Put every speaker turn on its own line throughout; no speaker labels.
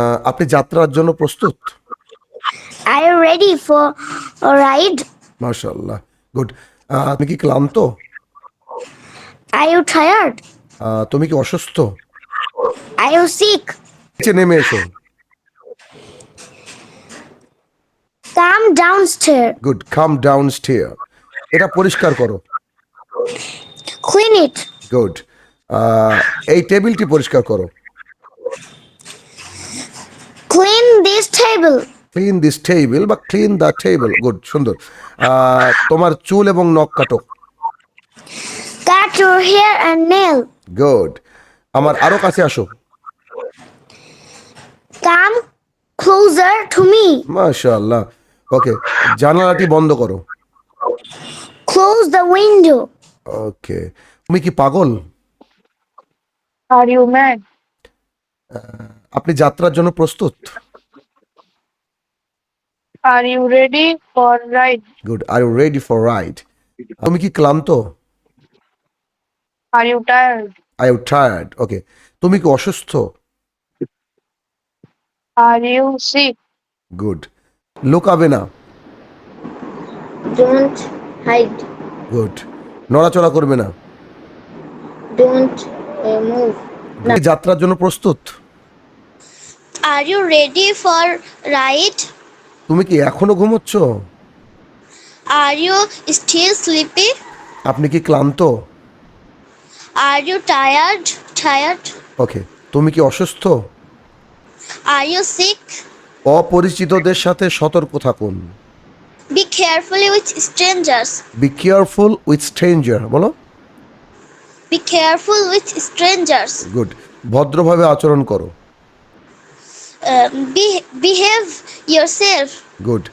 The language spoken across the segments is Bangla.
আপনি যাত্রার জন্য প্রস্তুত?
Are you ready for a ride?
মাশাআল্লাহ, গুড। আপনি কি ক্লান্ত?
Are you tired?
তুমি কি অসুস্থ?
Are you sick?
নিচে নেমে এসো।
Come downstairs.
গুড, কাম ডাউন স্টেয়ার। এটা পরিষ্কার করো।
Clean it.
গুড। এই টেবিলটি পরিষ্কার করো।
Clean this table.
Clean this table বা ক্লিন দ্য টেবিল। গুড, সুন্দর। তোমার চুল এবং নখ কাটো।
Cut your hair and nail.
Good. আমার আরো কাছে আসো।
Come closer to me.
মাশাআল্লাহ, ওকে। জানালাটি বন্ধ করো।
Close the window.
ওকে। তুমি কি পাগল?
Are you mad?
আপনি যাত্রার জন্য প্রস্তুত?
Are you ready for ride?
Good. Are you ready for ride? তুমি কি ক্লান্ত?
Are you tired?
I U tired? ওকে। তুমি কি অসুস্থ?
Are you sick?
গুড। লুকাবে না।
Don't hide.
গুড। নড়াচড়া করবে না।
Don't move.
তুমি কি যাত্রার জন্য প্রস্তুত?
Are you ready for ride?
তুমি কি এখনো ঘুমোচ্ছ?
Are you still sleepy?
আপনি কি ক্লান্ত?
Are you tired?
ওকে। তুমি কি অসুস্থ?
Are you sick?
অপরিচিতদের সাথে সতর্ক থাকুন।
Be careful with strangers.
Be careful with stranger. বলো।
Be careful with strangers.
Good. ভদ্রভাবে আচরণ করো।
Behave yourself.
গুড।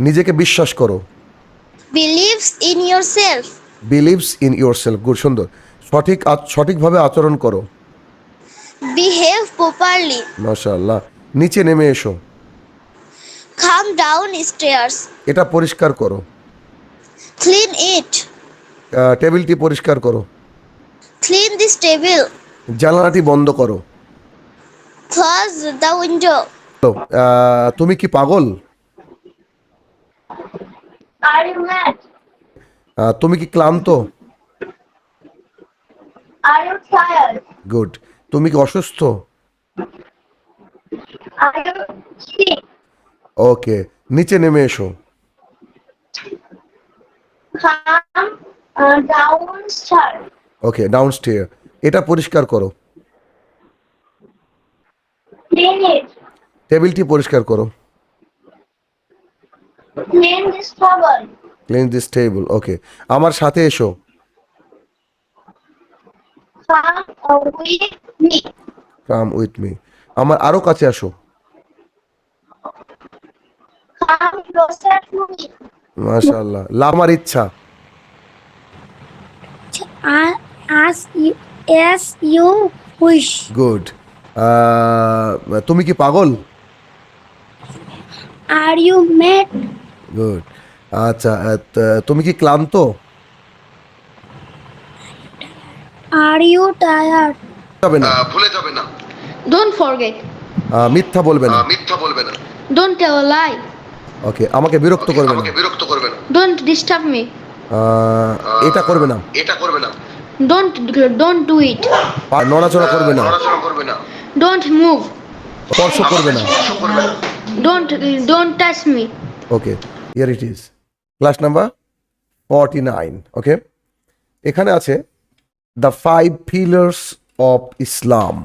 নিজেকে বিশ্বাস করো।
Believes in yourself.
Believes in your self. Good, সুন্দর। সঠিকভাবে আচরণ করো।
Behave properly.
মাশাআল্লাহ। নিচে নেমে এসো।
Come downstairs.
এটা পরিষ্কার করো।
Clean it.
টেবিলটি পরিষ্কার করো।
Clean this table.
জানালাটি বন্ধ করো।
Close the window.
তুমি কি পাগল?
Are you mad?
তুমি কি ক্লান্ত?
Are you tired?
গুড। তুমি কি অসুস্থ?
Are you sick?
ওকে। নিচে নেমে এসো।
Come downstairs.
ওকে, ডাউনস্টেয়ার। এটা পরিষ্কার করো।
Clean it.
টেবিলটি পরিষ্কার করো।
Clean this table.
Clean this table. Okay. আমার সাথে এসো।
Come with me.
Come with me. আমার আরো কাছে আসো।
Come closer to me.
মাশাআল্লাহ। আমার ইচ্ছা।
As you wish.
গুড। তুমি কি পাগল?
Are you mad?
গুড। আচ্ছা, তুমি কি ক্লান্ত?
Are you tired?
যাবে না।
ভুলে যাবে না।
Don't forget.
মিথ্যা বলবে না।
মিথ্যা বলবে না।
Don't tell a lie.
ওকে। আমাকে বিরক্ত করবে না।
আমাকে বিরক্ত করবে না।
Don't disturb me.
এটা করবে না।
এটা করবে না।
Don't do it.
নড়াচড়া করবে না।
নড়াচড়া করবে না।
Don't move.
স্পর্শ করবে না।
স্পর্শ করবে না।
Don't touch me.
Okay, here it is. Class number 49। ওকে। এখানে আছে দ্য 5 পিলার্স অফ ইসলাম।